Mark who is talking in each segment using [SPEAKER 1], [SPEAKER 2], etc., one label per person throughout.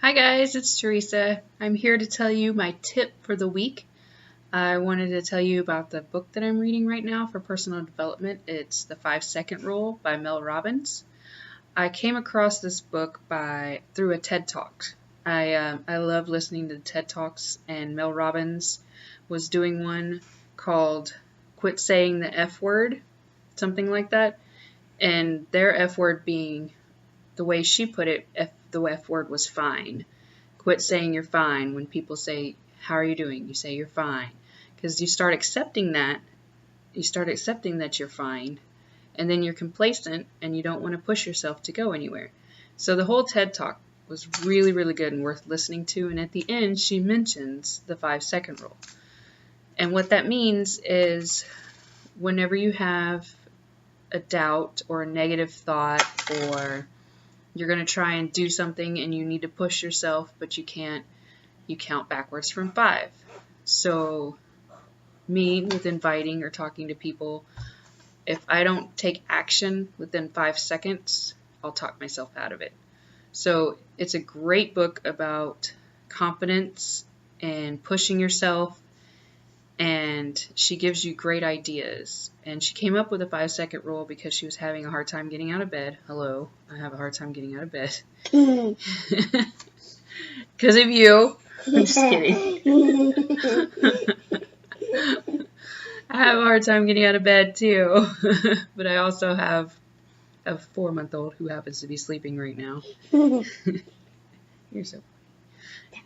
[SPEAKER 1] Hi guys, it's Teresa. I'm here to tell you my tip for the week. I wanted to tell you about the book that I'm reading right now for personal development. It's The 5-Second Rule by Mel Robbins. I came across this book through a TED Talk. I love listening to TED Talks, and Mel Robbins was doing one called Quit Saying the F Word, something like that. And their F word being, the way she put it, the F word was fine. Quit saying you're fine. When people say, how are you doing? You say you're fine. Because you start accepting that. You start accepting that you're fine. And then you're complacent and you don't want to push yourself to go anywhere. So the whole TED Talk was really, really good and worth listening to. And at the end, she mentions the 5-second rule. And what that means is whenever you have a doubt or a negative thought, or you're going to try and do something and you need to push yourself, but you can't, you count backwards from 5. So me, with inviting or talking to people, if I don't take action within 5 seconds, I'll talk myself out of it. So it's a great book about confidence and pushing yourself, and she gives you great ideas. And she came up with a 5-second rule because she was having a hard time getting out of bed. Hello, I have a hard time getting out of bed. Because of you. I'm just kidding. I have a hard time getting out of bed too. But I also have a 4-month-old who happens to be sleeping right now. You're so funny.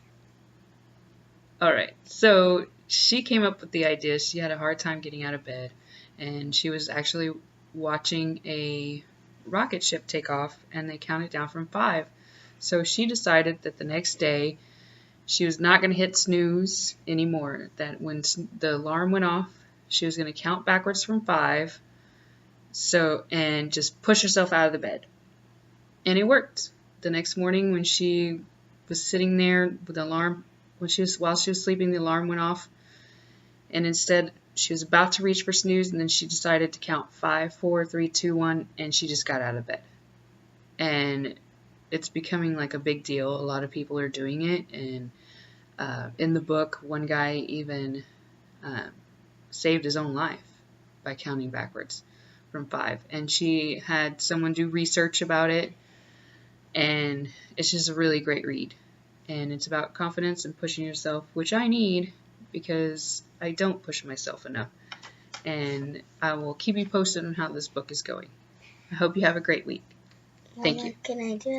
[SPEAKER 1] Alright, so she came up with the idea. She had a hard time getting out of bed, and she was actually watching a rocket ship take off, and they counted down from 5. So she decided that the next day she was not going to hit snooze anymore, that when the alarm went off, she was going to count backwards from 5, and just push herself out of the bed. And it worked. The next morning, when she was sitting there with the alarm, while she was sleeping, the alarm went off, and instead she was about to reach for snooze, and then she decided to count 5, 4, 3, 2, 1, and she just got out of bed. And it's becoming like a big deal. A lot of people are doing it, and in the book, one guy even saved his own life by counting backwards from 5. And she had someone do research about it, and it's just a really great read. And it's about confidence and pushing yourself, which I need because I don't push myself enough. And I will keep you posted on how this book is going. I hope you have a great week. Thank you.
[SPEAKER 2] Can I do it?